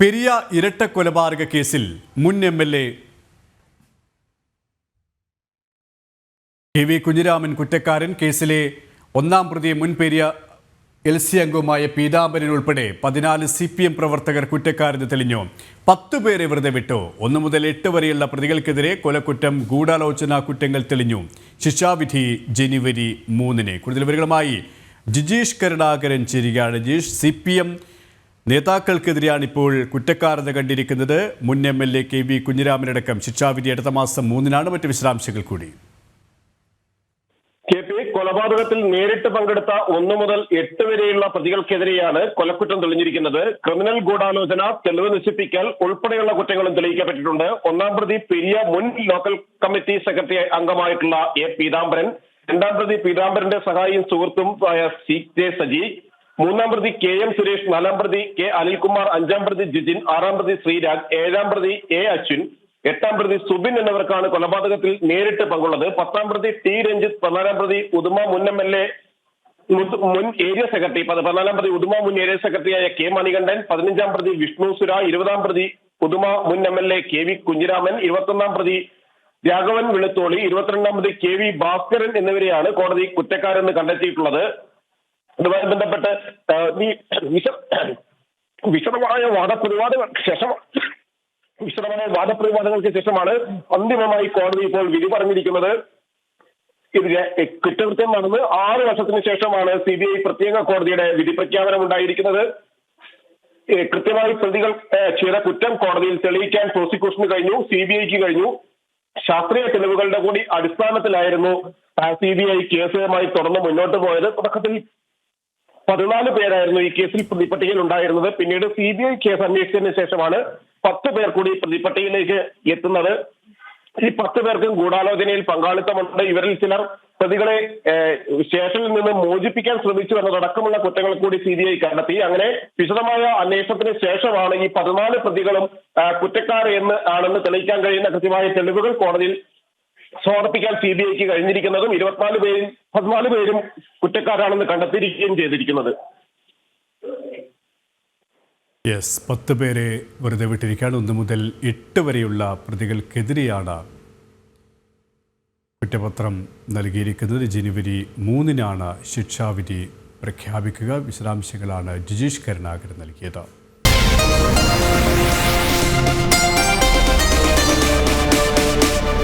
പെരിയ ഇരട്ടക്കൊലപാതക കേസിൽ മുൻ എംഎൽഎ കെ.വി. കുഞ്ഞിരാമൻ കുറ്റക്കാരൻ. കേസിലെ ഒന്നാം പ്രതി മുൻ പെരിയ എൽ.സി. അംഗവുമായ പീതാംബരൻ ഉൾപ്പെടെ 14 CPM പ്രവർത്തകർ കുറ്റക്കാരെന്ന് തെളിഞ്ഞു. 10 പേരെ വെറുതെ വിട്ടു. 1 മുതൽ 8 വരെയുള്ള പ്രതികൾക്കെതിരെ കൊലക്കുറ്റം, ഗൂഢാലോചന കുറ്റങ്ങൾ തെളിഞ്ഞു. ശിക്ഷാവിധി ജനുവരി 3-ന്. കൂടുതൽ വിവരങ്ങളുമായി ജിജീഷ് കരുണാകരൻ ചേരുകയാണ്. ജിജീഷ്, CPM നേതാക്കൾക്കെതിരെയാണ് ഇപ്പോൾ കുറ്റക്കാരെന്ന് കണ്ടിരിക്കുന്നത്. മുൻ എംഎൽഎ കെ.വി. കുഞ്ഞിരാമനടക്കം. ശിക്ഷാവിധി അടുത്ത മാസം 3-നാണ്. മറ്റ് വിശദാംശങ്ങൾ കൂടി. കൊലപാതകത്തിൽ നേരിട്ട് പങ്കെടുത്ത 1 മുതൽ 8 വരെയുള്ള പ്രതികൾക്കെതിരെയാണ് കൊലക്കുറ്റം തെളിഞ്ഞിരിക്കുന്നത്. ക്രിമിനൽ ഗൂഢാലോചന, തെളിവ് നശിപ്പിക്കൽ ഉൾപ്പെടെയുള്ള കുറ്റങ്ങളും തെളിയിക്കപ്പെട്ടിട്ടുണ്ട്. ഒന്നാം പ്രതി പെരിയ മുൻ ലോക്കൽ കമ്മിറ്റി സെക്രട്ടറി അംഗമായിട്ടുള്ള എ. പീതാംബരൻ, രണ്ടാം പ്രതി പീതാംബരന്റെ സഹായിയും സുഹൃത്തും CJ സജി, മൂന്നാം പ്രതി KM സുരേഷ്, നാലാം പ്രതി K. അനിൽകുമാർ, അഞ്ചാം പ്രതി ജിജിൻ, ആറാം പ്രതി ശ്രീരാഗ്, ഏഴാം പ്രതി A. അശ്വിൻ, എട്ടാം പ്രതി സുബിൻ എന്നിവർക്കാണ് കൊലപാതകത്തിൽ നേരിട്ട് പങ്കുള്ളത്. 10-ാം പ്രതി T. രഞ്ജിത്ത്, 14-ാം പ്രതി ഉദുമ മുൻ എംഎൽഎ മുൻ ഏരിയ സെക്രട്ടറി, 14-ാം പ്രതി ഉദുമ മുൻ ഏരിയ സെക്രട്ടറിയായ K. മണികണ്ഠൻ, 15-ാം പ്രതി വിഷ്ണു സുര, 20-ാം പ്രതി ഉദുമ മുൻ എംഎൽഎ കെ.വി. കുഞ്ഞിരാമൻ, 21-ാം പ്രതി രാഘവൻ വെളുത്തോളി, 22-ാം പ്രതി KV. ഭാസ്കരൻ എന്നിവരെയാണ് കോടതി കുറ്റക്കാരെന്ന് കണ്ടെത്തിയിട്ടുള്ളത്. ഇതുമായി ബന്ധപ്പെട്ട് വിശദമായ വാദപ്രതിവാദങ്ങൾക്ക് ശേഷമാണ് അന്തിമമായി കോടതി ഇപ്പോൾ വിധി പറഞ്ഞിരിക്കുന്നത്. ഇതിലെ കുറ്റകൃത്യം നടന്ന് 6 വർഷത്തിന് ശേഷമാണ് CBI പ്രത്യേക കോടതിയുടെ വിധി പ്രഖ്യാപനം ഉണ്ടായിരിക്കുന്നത്. കൃത്യമായി പ്രതികൾ ചെയ്ത കുറ്റം കോടതിയിൽ തെളിയിക്കാൻ പ്രോസിക്യൂഷന് കഴിഞ്ഞു, CBIക്ക് കഴിഞ്ഞു. ശാസ്ത്രീയ തെളിവുകളുടെ കൂടി അടിസ്ഥാനത്തിലായിരുന്നു CBI കേസുമായി തുടർന്ന് മുന്നോട്ട് പോയത്. തുടക്കത്തിൽ 14 പേരായിരുന്നു ഈ കേസിൽ പ്രതിപട്ടികയിൽ ഉണ്ടായിരുന്നത്. പിന്നീട് CBI കേസ് അന്വേഷിച്ചതിന് ശേഷമാണ് 10 പേർ കൂടി പ്രതിപട്ടികയിലേക്ക് എത്തുന്നത്. ഈ 10 പേർക്കും ഗൂഢാലോചനയിൽ പങ്കാളിത്തമുണ്ട്. ഇവരിൽ ചിലർ പ്രതികളെ സ്റ്റേഷനിൽ നിന്ന് മോചിപ്പിക്കാൻ ശ്രമിച്ചു എന്നതടക്കമുള്ള കുറ്റങ്ങൾ കൂടി CBI കണ്ടെത്തി. അങ്ങനെ വിശദമായ അന്വേഷണത്തിന് ശേഷമാണ് ഈ 14 പ്രതികളും ആണെന്ന് തെളിയിക്കാൻ കഴിയുന്ന കൃത്യമായ തെളിവുകൾ കോടതിയിൽ സമർപ്പിക്കാൻ CBIക്ക് കഴിഞ്ഞിരിക്കുന്നതും 14 പേരും കുറ്റക്കാരാണെന്ന് കണ്ടെത്തിയിരിക്കുകയും ചെയ്തിരിക്കുന്നത്. 10 പേരെ വെറുതെ വിട്ടിരിക്കുകയാണ്. 1 മുതൽ 8 വരെയുള്ള പ്രതികൾക്കെതിരെയാണ് കുറ്റപത്രം നൽകിയിരിക്കുന്നത്. ജനുവരി 3-നാണ് ശിക്ഷാവിധി പ്രഖ്യാപിക്കുക. വിശദാംശങ്ങളാണ് ജിജീഷ് കരുണാകരൻ നൽകിയത്.